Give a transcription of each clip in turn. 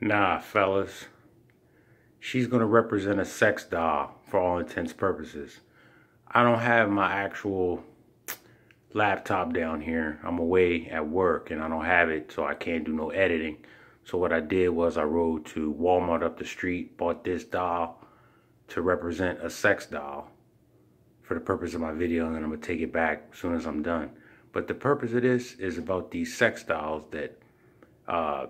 Nah, fellas. She's gonna represent a sex doll for all intents and purposes. I don't have my actual laptop down here. I'm away at work and I don't have it, so I can't do no editing. So what I did was I rode to Walmart up the street, bought this doll to represent a sex doll for the purpose of my video, and then I'm gonna take it back as soon as I'm done. But the purpose of this is about these sex dolls that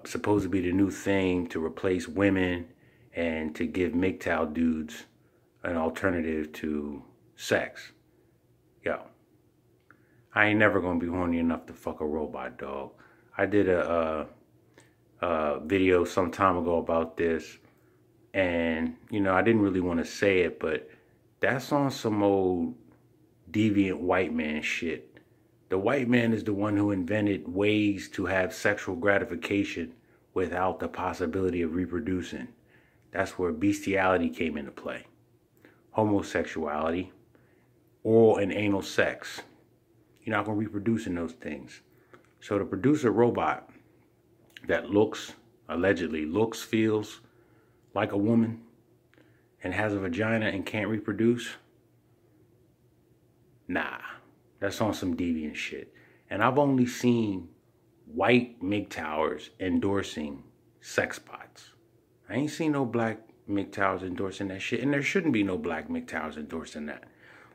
supposed to be the new thing to replace women and to give MGTOW dudes an alternative to sex. Yo, I ain't never gonna be horny enough to fuck a robot, dog. I did a video some time ago about this, and you know, I didn't really want to say it, but that's on some old deviant white man shit. The white man is the one who invented ways to have sexual gratification without the possibility of reproducing. That's where bestiality came into play. Homosexuality, oral and anal sex. You're not going to reproduce in those things. So to produce a robot that allegedly looks, feels like a woman and has a vagina and can't reproduce, nah, that's on some deviant shit. And I've only seen white MGTOWers endorsing sex bots. I ain't seen no black MGTOWers endorsing that shit, and there shouldn't be no black MGTOWers endorsing that.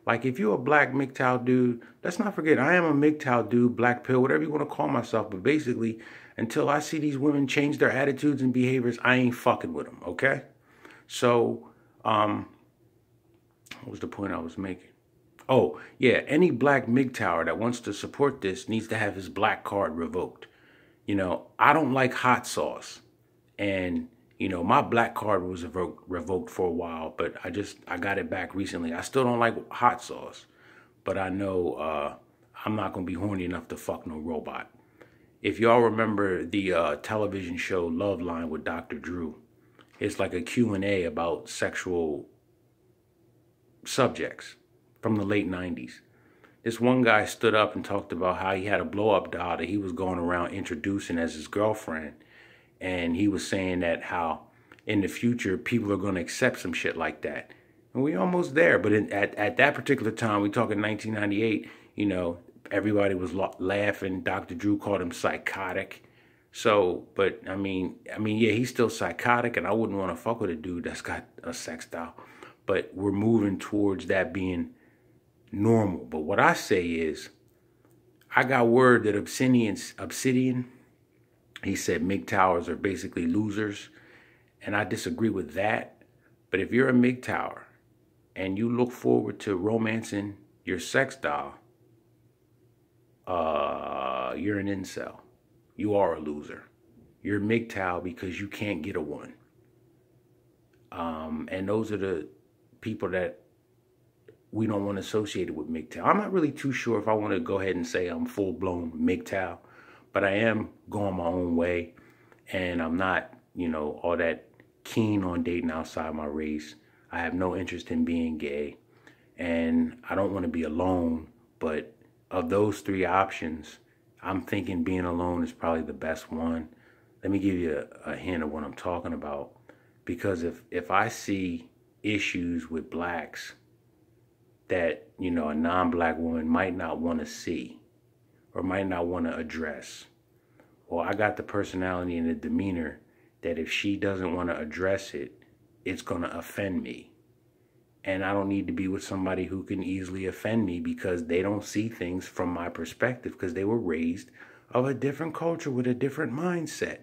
Like, if you're a black MGTOW dude, let's not forget, I am a MGTOW dude, black pill, whatever you want to call myself, but basically, until I see these women change their attitudes and behaviors, I ain't fucking with them, okay? So, what was the point I was making? Oh, yeah, any black MGTOWer that wants to support this needs to have his black card revoked. You know, I don't like hot sauce. And, you know, my black card was revoked for a while, but I got it back recently. I still don't like hot sauce, but I know I'm not going to be horny enough to fuck no robot. If y'all remember the television show Love Line with Dr. Drew, it's like a Q&A about sexual subjects from the late 90s. This one guy stood up and talked about how he had a blow-up doll that he was going around introducing as his girlfriend. And he was saying that how in the future people are going to accept some shit like that. And we almost there. But at that particular time, we talking 1998, you know, everybody was laughing. Dr. Drew called him psychotic. So, but I mean, yeah, he's still psychotic, and I wouldn't want to fuck with a dude that's got a sex doll. But we're moving towards that being normal. But what I say is, I got word that Obsidian, he said MGTOWers are basically losers, and I disagree with that. But if you're a MGTOWer and you look forward to romancing your sex doll, you're an incel. You are a loser. You're a MGTOW because you can't get a one. And those are the people that we don't want associated with MGTOW. I'm not really too sure if I want to go ahead and say I'm full-blown MGTOW, but I am going my own way, and I'm not, you know, all that keen on dating outside my race. I have no interest in being gay, and I don't want to be alone, but of those three options, I'm thinking being alone is probably the best one. Let me give you a hint of what I'm talking about, because if I see issues with blacks that, you know, a non-black woman might not want to see or might not want to address, well, I got the personality and the demeanor that if she doesn't want to address it, it's going to offend me. And I don't need to be with somebody who can easily offend me because they don't see things from my perspective because they were raised of a different culture with a different mindset.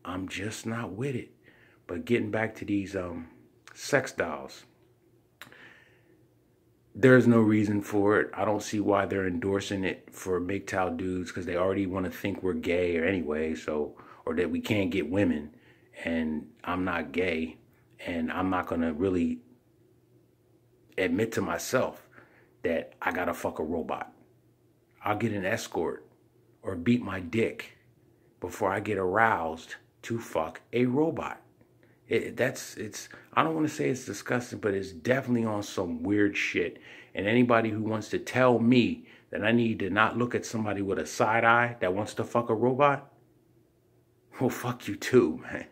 I'm just not with it. But getting back to these sex dolls, there's no reason for it. I don't see why they're endorsing it for MGTOW dudes, because they already want to think we're gay or anyway, so, or that we can't get women. And I'm not gay, and I'm not going to really admit to myself that I got to fuck a robot. I'll get an escort or beat my dick before I get aroused to fuck a robot. I don't want to say it's disgusting, but it's definitely on some weird shit. And anybody who wants to tell me that I need to not look at somebody with a side eye that wants to fuck a robot, well, fuck you too, man.